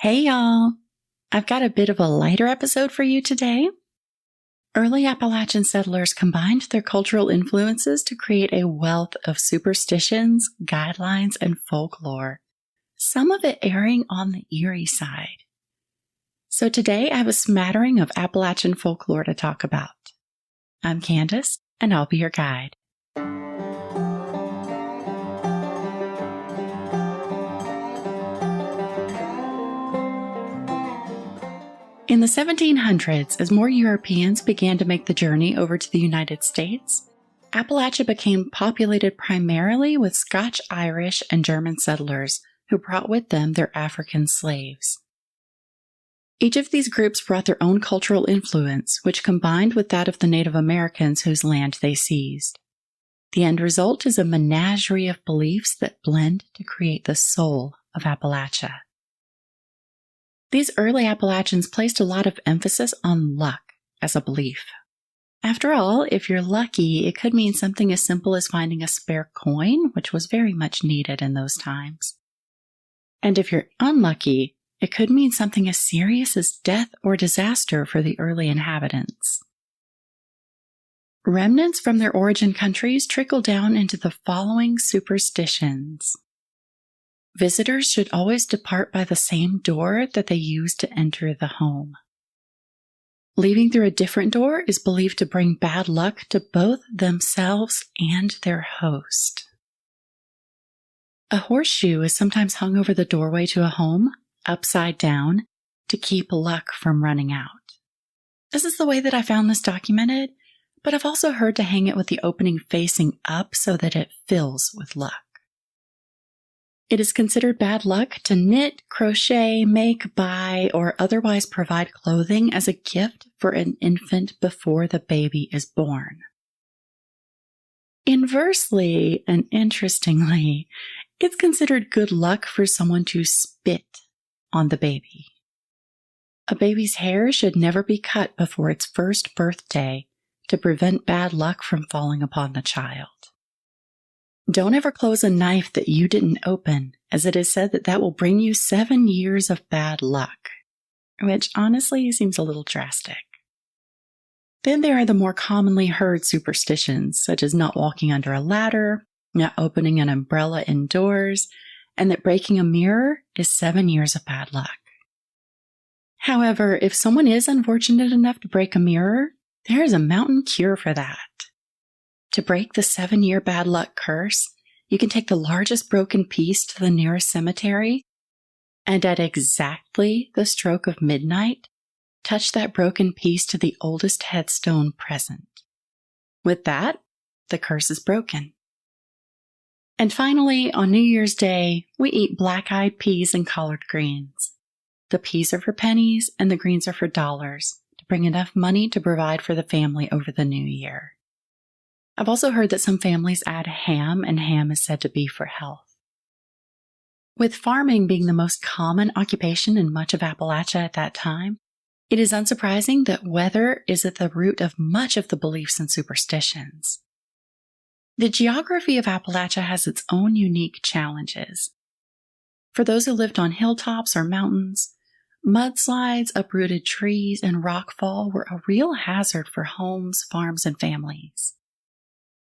Hey y'all! I've got a bit of a lighter episode for you today. Early Appalachian settlers combined their cultural influences to create a wealth of superstitions, guidelines, and folklore, some of it erring on the eerie side. So today I have a smattering of Appalachian folklore to talk about. I'm Candace, and I'll be your guide. In the 1700s, as more Europeans began to make the journey over to the United States, Appalachia became populated primarily with Scotch-Irish and German settlers who brought with them their African slaves. Each of these groups brought their own cultural influence, which combined with that of the Native Americans whose land they seized. The end result is a menagerie of beliefs that blend to create the soul of Appalachia. These early Appalachians placed a lot of emphasis on luck as a belief. After all, if you're lucky, it could mean something as simple as finding a spare coin, which was very much needed in those times. And if you're unlucky, it could mean something as serious as death or disaster for the early inhabitants. Remnants from their origin countries trickle down into the following superstitions. Visitors should always depart by the same door that they used to enter the home. Leaving through a different door is believed to bring bad luck to both themselves and their host. A horseshoe is sometimes hung over the doorway to a home, upside down, to keep luck from running out. This is the way that I found this documented, but I've also heard to hang it with the opening facing up so that it fills with luck. It is considered bad luck to knit, crochet, make, buy, or otherwise provide clothing as a gift for an infant before the baby is born. Inversely, and interestingly, it's considered good luck for someone to spit on the baby. A baby's hair should never be cut before its first birthday to prevent bad luck from falling upon the child. Don't ever close a knife that you didn't open, as it is said that will bring you 7 years of bad luck, which honestly seems a little drastic. Then there are the more commonly heard superstitions, such as not walking under a ladder, not opening an umbrella indoors, and that breaking a mirror is 7 years of bad luck. However, if someone is unfortunate enough to break a mirror, there is a mountain cure for that. To break the 7-year bad luck curse, you can take the largest broken piece to the nearest cemetery, and at exactly the stroke of midnight, touch that broken piece to the oldest headstone present. With that, the curse is broken. And finally, on New Year's Day, we eat black-eyed peas and collard greens. The peas are for pennies and the greens are for dollars, to bring enough money to provide for the family over the new year. I've also heard that some families add ham, and ham is said to be for health. With farming being the most common occupation in much of Appalachia at that time, it is unsurprising that weather is at the root of much of the beliefs and superstitions. The geography of Appalachia has its own unique challenges. For those who lived on hilltops or mountains, mudslides, uprooted trees, and rockfall were a real hazard for homes, farms, and families.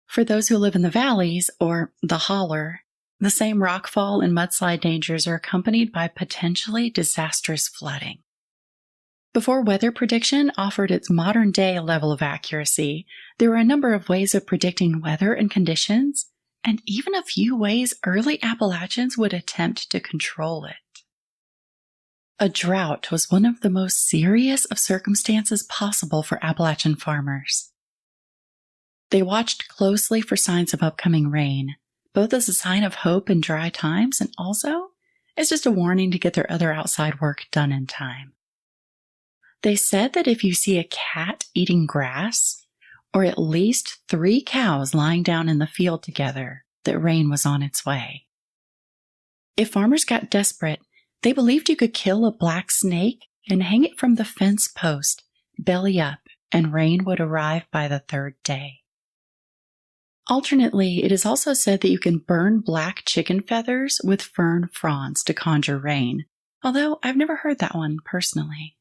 For those who live in the valleys, or the holler, the same rockfall and mudslide dangers are accompanied by potentially disastrous flooding. Before weather prediction offered its modern-day level of accuracy, there were a number of ways of predicting weather and conditions, and even a few ways early Appalachians would attempt to control it. A drought was one of the most serious of circumstances possible for Appalachian farmers. They watched closely for signs of upcoming rain, both as a sign of hope in dry times and also as just a warning to get their other outside work done in time. They said that if you see a cat eating grass, or at least 3 cows lying down in the field together, that rain was on its way. If farmers got desperate, they believed you could kill a black snake and hang it from the fence post, belly up, and rain would arrive by the 3rd day. Alternately, it is also said that you can burn black chicken feathers with fern fronds to conjure rain, although I've never heard that one personally.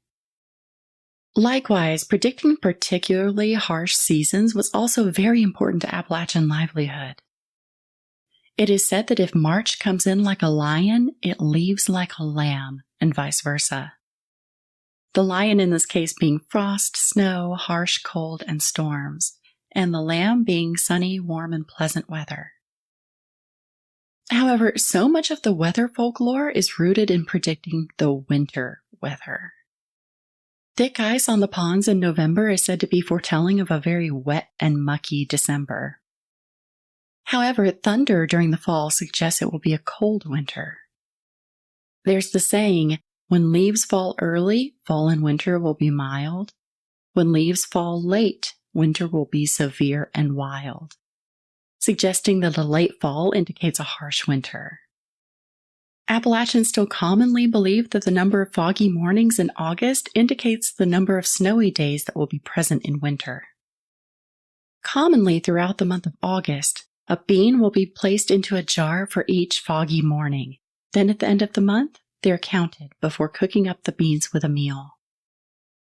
Likewise, predicting particularly harsh seasons was also very important to Appalachian livelihood. It is said that if March comes in like a lion, it leaves like a lamb, and vice versa. The lion in this case being frost, snow, harsh cold, and storms, and the lamb being sunny, warm, and pleasant weather. However, so much of the weather folklore is rooted in predicting the winter weather. Thick ice on the ponds in November is said to be foretelling of a very wet and mucky December. However, thunder during the fall suggests it will be a cold winter. There's the saying, when leaves fall early, fall and winter will be mild. When leaves fall late, winter will be severe and wild, suggesting that a late fall indicates a harsh winter. Appalachians still commonly believe that the number of foggy mornings in August indicates the number of snowy days that will be present in winter. Commonly throughout the month of August, a bean will be placed into a jar for each foggy morning. Then at the end of the month, they are counted before cooking up the beans with a meal.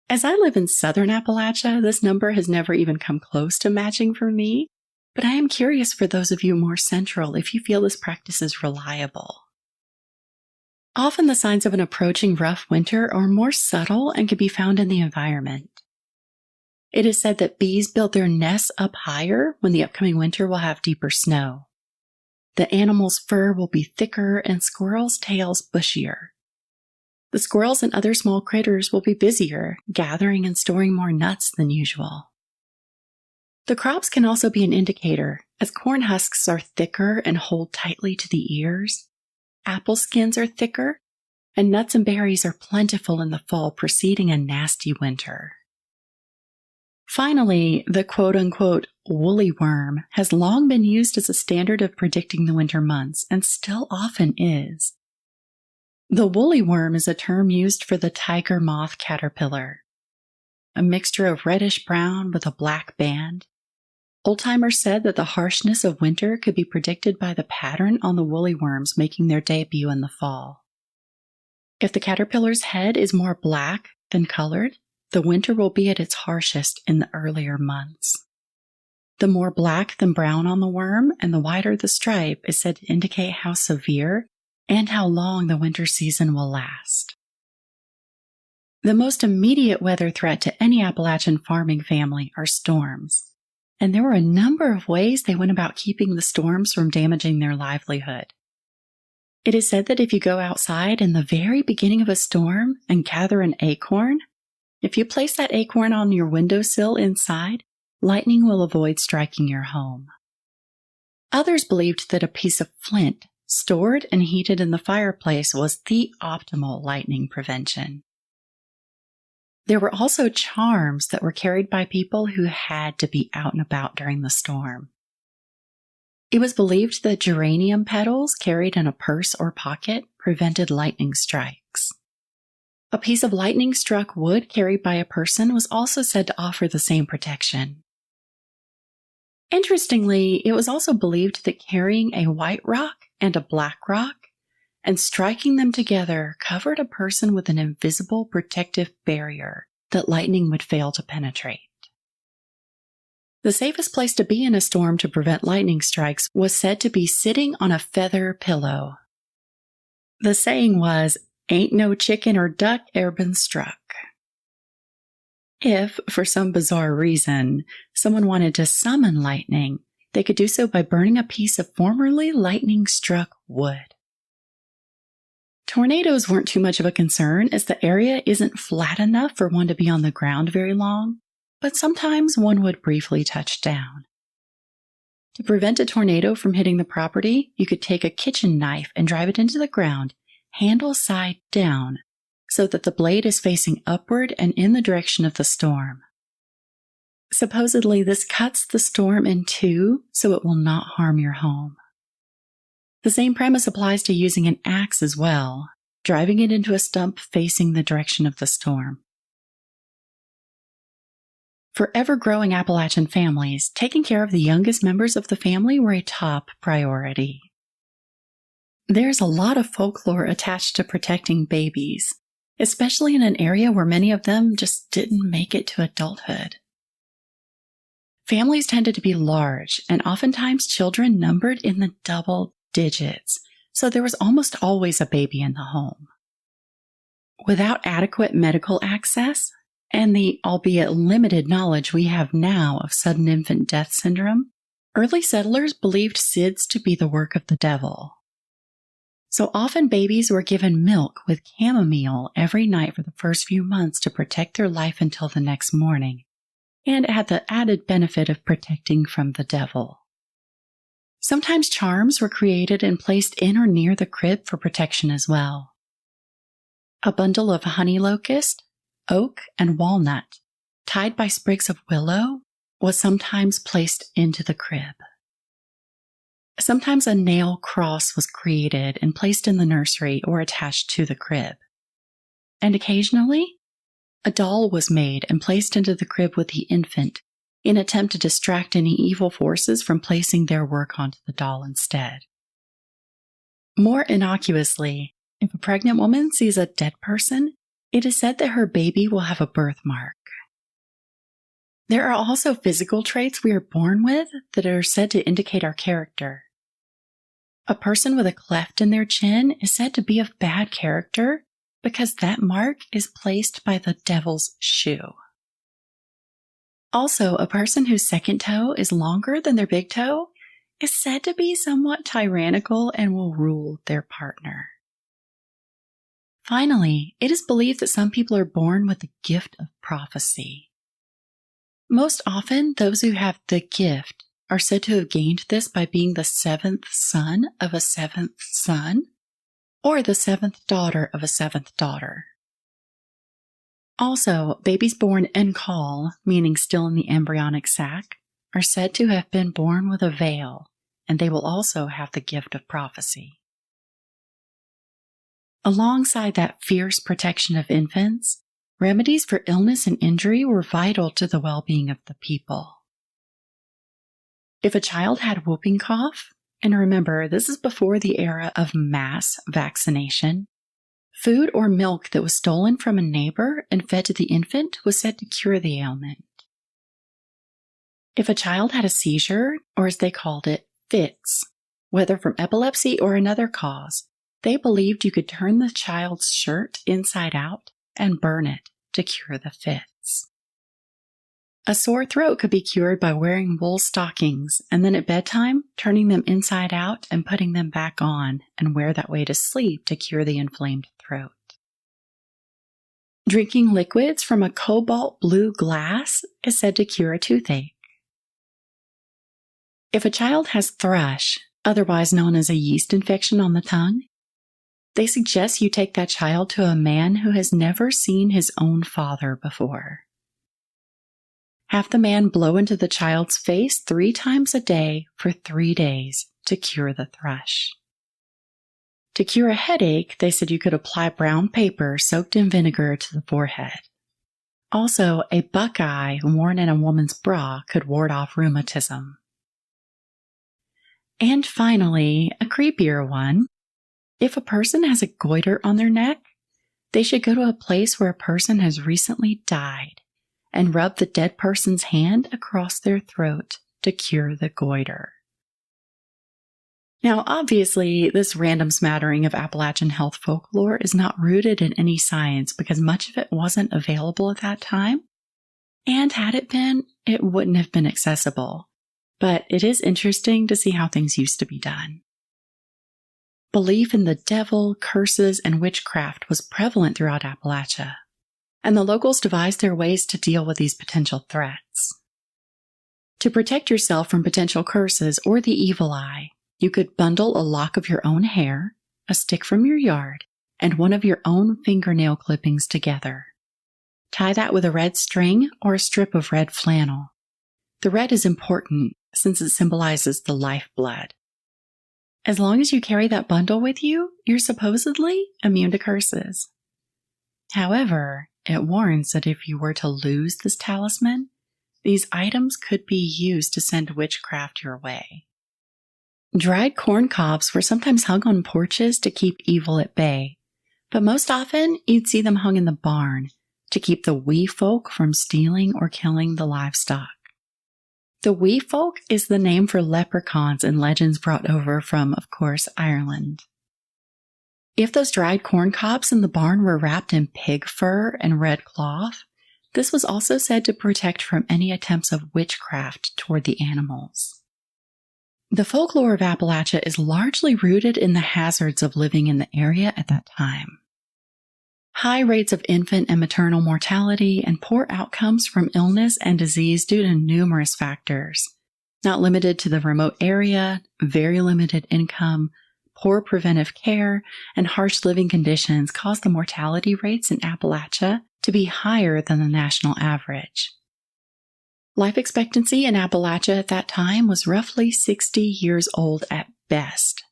As I live in southern Appalachia, this number has never even come close to matching for me, but I am curious for those of you more central if you feel this practice is reliable. Often the signs of an approaching rough winter are more subtle and can be found in the environment. It is said that bees build their nests up higher when the upcoming winter will have deeper snow. The animal's fur will be thicker and squirrels' tails bushier. The squirrels and other small critters will be busier, gathering and storing more nuts than usual. The crops can also be an indicator, as corn husks are thicker and hold tightly to the ears. Apple skins are thicker, and nuts and berries are plentiful in the fall preceding a nasty winter. Finally, the quote-unquote woolly worm has long been used as a standard of predicting the winter months, and still often is. The woolly worm is a term used for the tiger moth caterpillar, a mixture of reddish-brown with a black band. Old-timers said that the harshness of winter could be predicted by the pattern on the woolly worms making their debut in the fall. If the caterpillar's head is more black than colored, the winter will be at its harshest in the earlier months. The more black than brown on the worm and the wider the stripe is said to indicate how severe and how long the winter season will last. The most immediate weather threat to any Appalachian farming family are storms, and there were a number of ways they went about keeping the storms from damaging their livelihood. It is said that if you go outside in the very beginning of a storm and gather an acorn, if you place that acorn on your windowsill inside, lightning will avoid striking your home. Others believed that a piece of flint stored and heated in the fireplace was the optimal lightning prevention. There were also charms that were carried by people who had to be out and about during the storm. It was believed that geranium petals carried in a purse or pocket prevented lightning strikes. A piece of lightning-struck wood carried by a person was also said to offer the same protection. Interestingly, it was also believed that carrying a white rock and a black rock and striking them together covered a person with an invisible protective barrier that lightning would fail to penetrate. The safest place to be in a storm to prevent lightning strikes was said to be sitting on a feather pillow. The saying was, "Ain't no chicken or duck e'er been struck." If, for some bizarre reason, someone wanted to summon lightning, they could do so by burning a piece of formerly lightning-struck wood. Tornadoes weren't too much of a concern as the area isn't flat enough for one to be on the ground very long, but sometimes one would briefly touch down. To prevent a tornado from hitting the property, you could take a kitchen knife and drive it into the ground, handle side down, so that the blade is facing upward and in the direction of the storm. Supposedly, this cuts the storm in two so it will not harm your home. The same premise applies to using an axe as well, driving it into a stump facing the direction of the storm. For ever-growing Appalachian families, taking care of the youngest members of the family were a top priority. There's a lot of folklore attached to protecting babies, especially in an area where many of them just didn't make it to adulthood. Families tended to be large, and oftentimes children numbered in the double digits, so there was almost always a baby in the home. Without adequate medical access, and the albeit limited knowledge we have now of sudden infant death syndrome, early settlers believed SIDS to be the work of the devil. So often babies were given milk with chamomile every night for the first few months to protect their life until the next morning, and had the added benefit of protecting from the devil. Sometimes charms were created and placed in or near the crib for protection as well. A bundle of honey locust, oak, and walnut, tied by sprigs of willow, was sometimes placed into the crib. Sometimes a nail cross was created and placed in the nursery or attached to the crib. And occasionally, a doll was made and placed into the crib with the infant in an attempt to distract any evil forces from placing their work onto the doll instead. More innocuously, if a pregnant woman sees a dead person, it is said that her baby will have a birthmark. There are also physical traits we are born with that are said to indicate our character. A person with a cleft in their chin is said to be of bad character because that mark is placed by the devil's shoe. Also, a person whose second toe is longer than their big toe is said to be somewhat tyrannical and will rule their partner. Finally, it is believed that some people are born with the gift of prophecy. Most often, those who have the gift are said to have gained this by being the seventh son of a seventh son, or the seventh daughter of a seventh daughter. Also, babies born encall, meaning still in the embryonic sac, are said to have been born with a veil, and they will also have the gift of prophecy. Alongside that fierce protection of infants, remedies for illness and injury were vital to the well-being of the people. If a child had whooping cough, and remember, this is before the era of mass vaccination, food or milk that was stolen from a neighbor and fed to the infant was said to cure the ailment. If a child had a seizure, or as they called it, fits, whether from epilepsy or another cause, they believed you could turn the child's shirt inside out and burn it to cure the fits. A sore throat could be cured by wearing wool stockings and then at bedtime turning them inside out and putting them back on and wear that way to sleep to cure the inflamed throat. Drinking liquids from a cobalt blue glass is said to cure a toothache. If a child has thrush, otherwise known as a yeast infection on the tongue, they suggest you take that child to a man who has never seen his own father before. Have the man blow into the child's face 3 times a day for 3 days to cure the thrush. To cure a headache, they said you could apply brown paper soaked in vinegar to the forehead. Also, a buckeye worn in a woman's bra could ward off rheumatism. And finally, a creepier one. If a person has a goiter on their neck, they should go to a place where a person has recently died and rub the dead person's hand across their throat to cure the goiter. Now, obviously, this random smattering of Appalachian health folklore is not rooted in any science because much of it wasn't available at that time, and had it been, it wouldn't have been accessible. But it is interesting to see how things used to be done. Belief in the devil, curses, and witchcraft was prevalent throughout Appalachia, and the locals devised their ways to deal with these potential threats. To protect yourself from potential curses or the evil eye, you could bundle a lock of your own hair, a stick from your yard, and one of your own fingernail clippings together. Tie that with a red string or a strip of red flannel. The red is important since it symbolizes the lifeblood. As long as you carry that bundle with you, you're supposedly immune to curses. However, it warns that if you were to lose this talisman, these items could be used to send witchcraft your way. Dried corn cobs were sometimes hung on porches to keep evil at bay, but most often you'd see them hung in the barn to keep the wee folk from stealing or killing the livestock. The wee folk is the name for leprechauns in legends brought over from, of course, Ireland. If those dried corn cobs in the barn were wrapped in pig fur and red cloth, this was also said to protect from any attempts of witchcraft toward the animals. The folklore of Appalachia is largely rooted in the hazards of living in the area at that time. High rates of infant and maternal mortality and poor outcomes from illness and disease due to numerous factors, not limited to the remote area, very limited income, poor preventive care, and harsh living conditions caused the mortality rates in Appalachia to be higher than the national average. Life expectancy in Appalachia at that time was roughly 60 years old at best.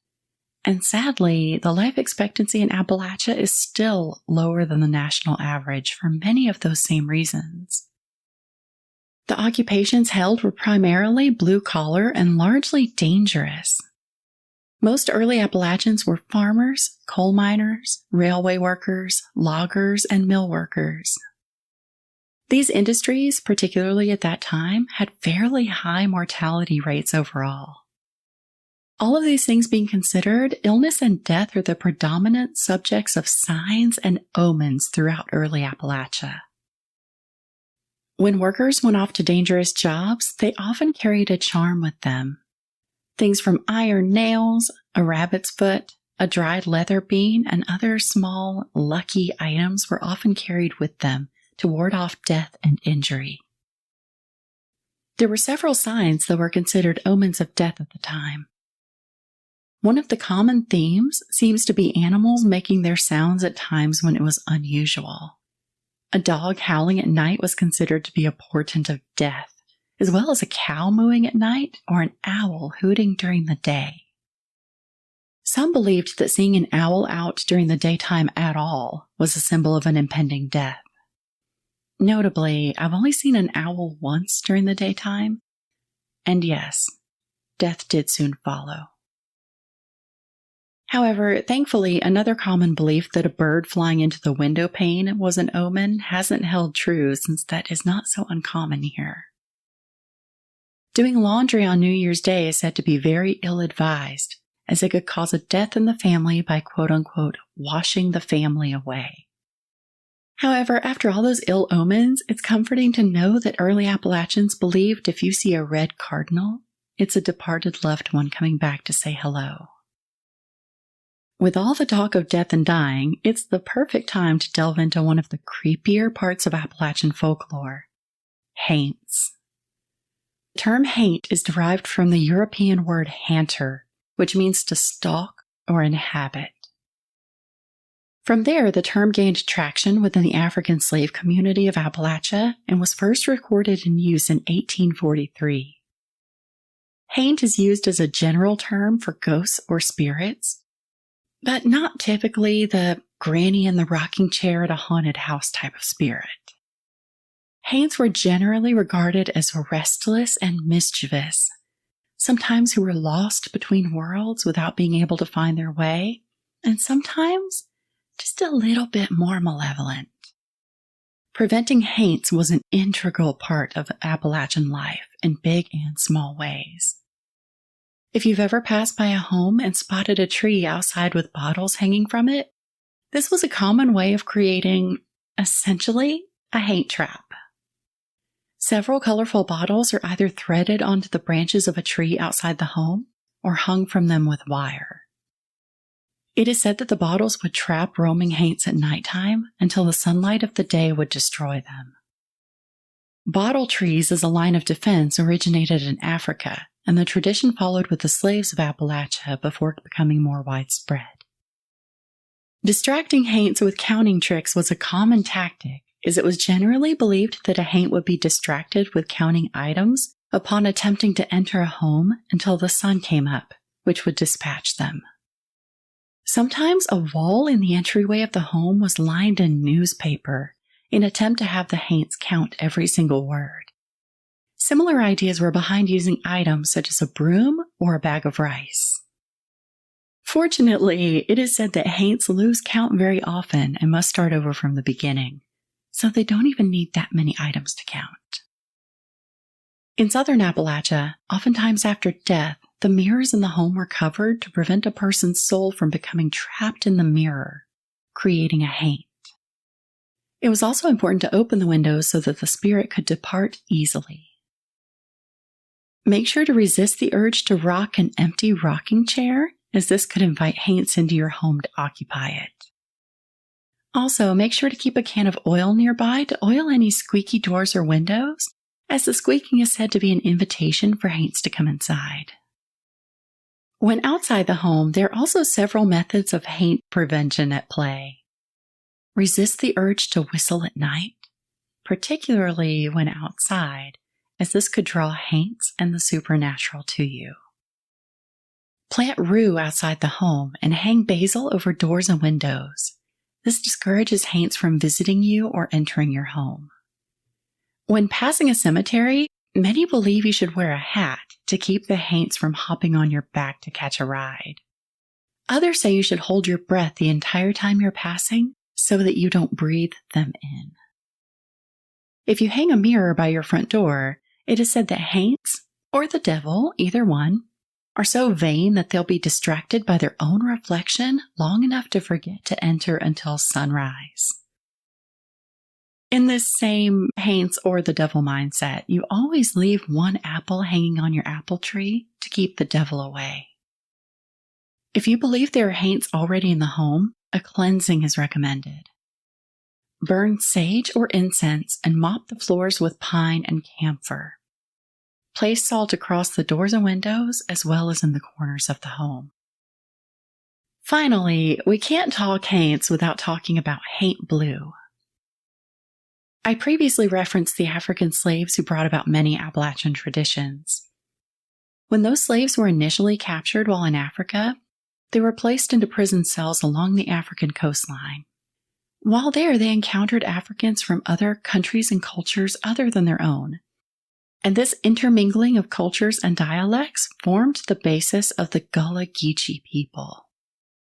And sadly, the life expectancy in Appalachia is still lower than the national average for many of those same reasons. The occupations held were primarily blue-collar and largely dangerous. Most early Appalachians were farmers, coal miners, railway workers, loggers, and mill workers. These industries, particularly at that time, had fairly high mortality rates overall. All of these things being considered, illness and death are the predominant subjects of signs and omens throughout early Appalachia. When workers went off to dangerous jobs, they often carried a charm with them. Things from iron nails, a rabbit's foot, a dried leather bean, and other small, lucky items were often carried with them to ward off death and injury. There were several signs that were considered omens of death at the time. One of the common themes seems to be animals making their sounds at times when it was unusual. A dog howling at night was considered to be a portent of death, as well as a cow mooing at night or an owl hooting during the day. Some believed that seeing an owl out during the daytime at all was a symbol of an impending death. Notably, I've only seen an owl once during the daytime, and yes, death did soon follow. However, thankfully, another common belief that a bird flying into the window pane was an omen hasn't held true, since that is not so uncommon here. Doing laundry on New Year's Day is said to be very ill-advised, as it could cause a death in the family by quote-unquote washing the family away. However, after all those ill omens, it's comforting to know that early Appalachians believed if you see a red cardinal, it's a departed loved one coming back to say hello. With all the talk of death and dying, it's the perfect time to delve into one of the creepier parts of Appalachian folklore, haints. The term haint is derived from the European word hanter, which means to stalk or inhabit. From there, the term gained traction within the African slave community of Appalachia and was first recorded in use in 1843. Haint is used as a general term for ghosts or spirits, but not typically the granny in the rocking chair at a haunted house type of spirit. Haints were generally regarded as restless and mischievous, sometimes who were lost between worlds without being able to find their way, and sometimes just a little bit more malevolent. Preventing haints was an integral part of Appalachian life in big and small ways. If you've ever passed by a home and spotted a tree outside with bottles hanging from it, this was a common way of creating, essentially, a haint trap. Several colorful bottles are either threaded onto the branches of a tree outside the home or hung from them with wire. It is said that the bottles would trap roaming haints at nighttime until the sunlight of the day would destroy them. Bottle trees as a line of defense originated in Africa, and the tradition followed with the slaves of Appalachia before becoming more widespread. Distracting haints with counting tricks was a common tactic, as it was generally believed that a haint would be distracted with counting items upon attempting to enter a home until the sun came up, which would dispatch them. Sometimes a wall in the entryway of the home was lined in newspaper in an attempt to have the haints count every single word. Similar ideas were behind using items such as a broom or a bag of rice. Fortunately, it is said that haints lose count very often and must start over from the beginning, so they don't even need that many items to count. In southern Appalachia, oftentimes after death, the mirrors in the home were covered to prevent a person's soul from becoming trapped in the mirror, creating a haint. It was also important to open the windows so that the spirit could depart easily. Make sure to resist the urge to rock an empty rocking chair, as this could invite haints into your home to occupy it. Also, make sure to keep a can of oil nearby to oil any squeaky doors or windows, as the squeaking is said to be an invitation for haints to come inside. When outside the home, there are also several methods of haint prevention at play. Resist the urge to whistle at night, particularly when outside, as this could draw haints and the supernatural to you. Plant rue outside the home and hang basil over doors and windows. This discourages haints from visiting you or entering your home. When passing a cemetery, many believe you should wear a hat to keep the haints from hopping on your back to catch a ride. Others say you should hold your breath the entire time you're passing so that you don't breathe them in. If you hang a mirror by your front door, it is said that haints, or the devil, either one, are so vain that they'll be distracted by their own reflection long enough to forget to enter until sunrise. In this same haints or the devil mindset, you always leave one apple hanging on your apple tree to keep the devil away. If you believe there are haints already in the home, a cleansing is recommended. Burn sage or incense and mop the floors with pine and camphor. Place salt across the doors and windows as well as in the corners of the home. Finally, we can't talk haints without talking about haint blue. I previously referenced the African slaves who brought about many Appalachian traditions. When those slaves were initially captured while in Africa, they were placed into prison cells along the African coastline. While there, they encountered Africans from other countries and cultures other than their own. And this intermingling of cultures and dialects formed the basis of the Gullah Geechee people.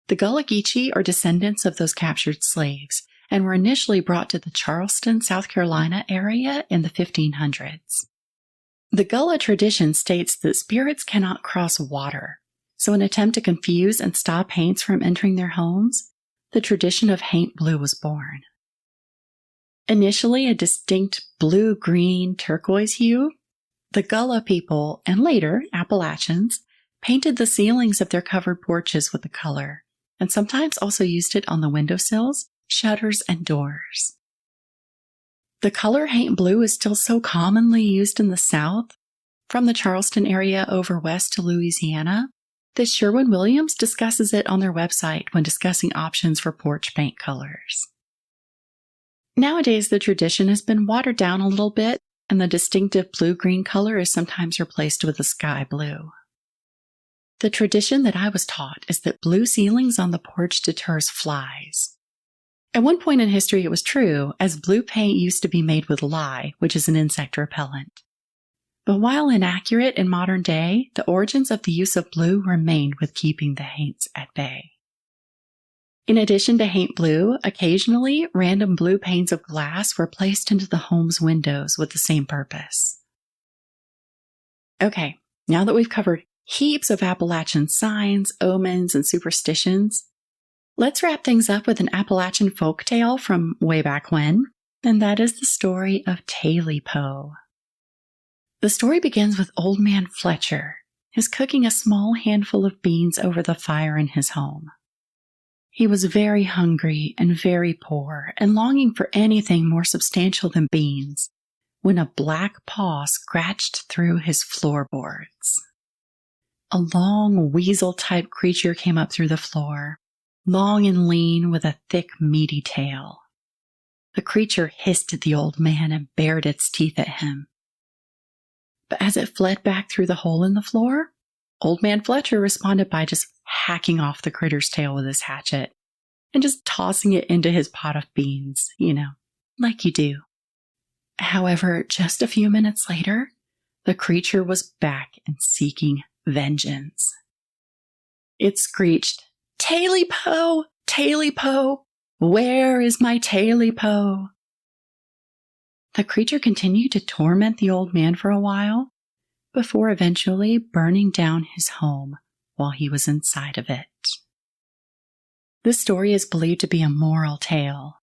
The Gullah Geechee are descendants of those captured slaves and were initially brought to the Charleston, South Carolina area in the 1500s. The Gullah tradition states that spirits cannot cross water, so in an attempt to confuse and stop haints from entering their homes, the tradition of haint blue was born. Initially a distinct blue, green, turquoise hue, the Gullah people, and later Appalachians, painted the ceilings of their covered porches with the color, and sometimes also used it on the windowsills, shutters, and doors. The color haint blue is still so commonly used in the South, from the Charleston area over west to Louisiana, that Sherwin-Williams discusses it on their website when discussing options for porch paint colors. Nowadays, the tradition has been watered down a little bit, and the distinctive blue-green color is sometimes replaced with a sky blue. The tradition that I was taught is that blue ceilings on the porch deters flies. At one point in history, it was true, as blue paint used to be made with lye, which is an insect repellent. But while inaccurate in modern day, the origins of the use of blue remained with keeping the haints at bay. In addition to haint blue, occasionally random blue panes of glass were placed into the home's windows with the same purpose. Okay, now that we've covered heaps of Appalachian signs, omens, and superstitions, let's wrap things up with an Appalachian folktale from way back when, and that is the story of Taily-Po. The story begins with Old Man Fletcher, who's cooking a small handful of beans over the fire in his home. He was very hungry and very poor and longing for anything more substantial than beans when a black paw scratched through his floorboards. A long weasel-type creature came up through the floor, long and lean with a thick, meaty tail. The creature hissed at the old man and bared its teeth at him. But as it fled back through the hole in the floor, Old Man Fletcher responded by just hacking off the critter's tail with his hatchet and just tossing it into his pot of beans, like you do. However, just a few minutes later, the creature was back and seeking vengeance. It screeched, "Taily-po! Taily-po! Where is my Taily-po?" The creature continued to torment the old man for a while, before eventually burning down his home while he was inside of it. This story is believed to be a moral tale,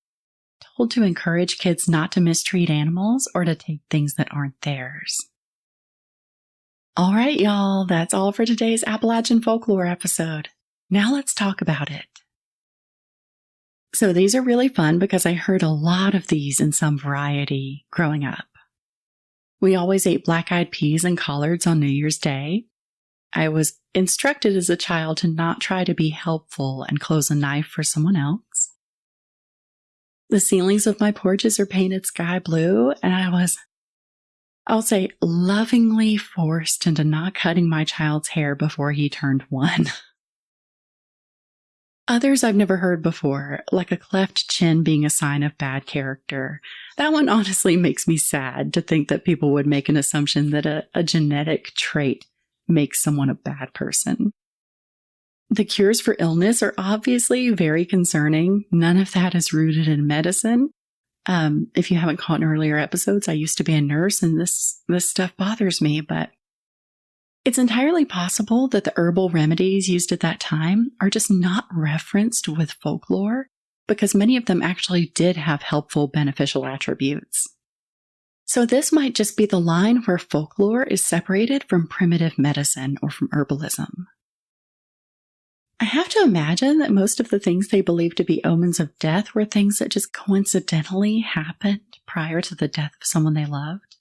told to encourage kids not to mistreat animals or to take things that aren't theirs. All right, y'all, that's all for today's Appalachian Folklore episode. Now let's talk about it. So these are really fun because I heard a lot of these in some variety growing up. We always ate black-eyed peas and collards on New Year's Day. I was instructed as a child to not try to be helpful and close a knife for someone else. The ceilings of my porches are painted sky blue, and I'll say, lovingly forced into not cutting my child's hair before he turned 1. Others I've never heard before, like a cleft chin being a sign of bad character. That one honestly makes me sad to think that people would make an assumption that a genetic trait makes someone a bad person. The cures for illness are obviously very concerning. None of that is rooted in medicine. If you haven't caught in earlier episodes, I used to be a nurse and this stuff bothers me, but it's entirely possible that the herbal remedies used at that time are just not referenced with folklore because many of them actually did have helpful, beneficial attributes. So this might just be the line where folklore is separated from primitive medicine or from herbalism. I have to imagine that most of the things they believed to be omens of death were things that just coincidentally happened prior to the death of someone they loved.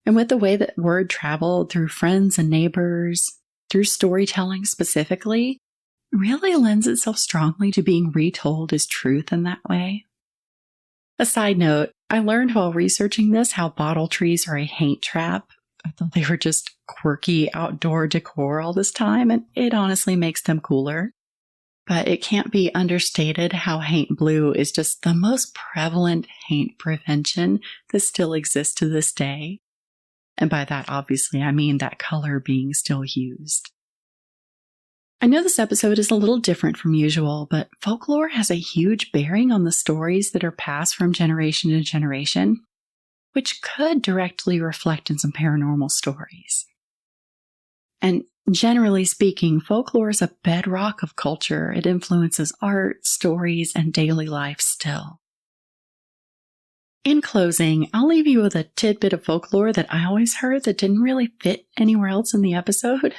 And with the way that word traveled through friends and neighbors, through storytelling specifically, really lends itself strongly to being retold as truth in that way. A side note, I learned while researching this how bottle trees are a haint trap. I thought they were just quirky outdoor decor all this time, and it honestly makes them cooler. But it can't be understated how haint blue is just the most prevalent haint prevention that still exists to this day. And by that, obviously, I mean that color being still used. I know this episode is a little different from usual, but folklore has a huge bearing on the stories that are passed from generation to generation, which could directly reflect in some paranormal stories. And generally speaking, folklore is a bedrock of culture. It influences art, stories, and daily life still. In closing, I'll leave you with a tidbit of folklore that I always heard that didn't really fit anywhere else in the episode.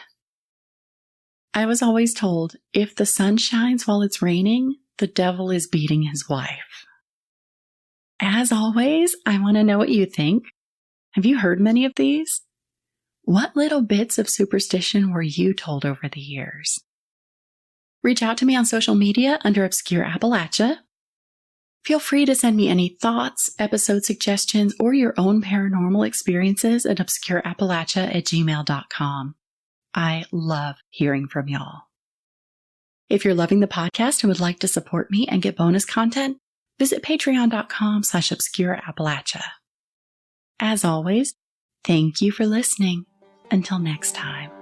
I was always told, if the sun shines while it's raining, the devil is beating his wife. As always, I want to know what you think. Have you heard many of these? What little bits of superstition were you told over the years? Reach out to me on social media under obscureappalachia. Feel free to send me any thoughts, episode suggestions, or your own paranormal experiences at obscureappalachia@gmail.com. I love hearing from y'all. If you're loving the podcast and would like to support me and get bonus content, visit patreon.com/obscureappalachia. As always, thank you for listening. Until next time.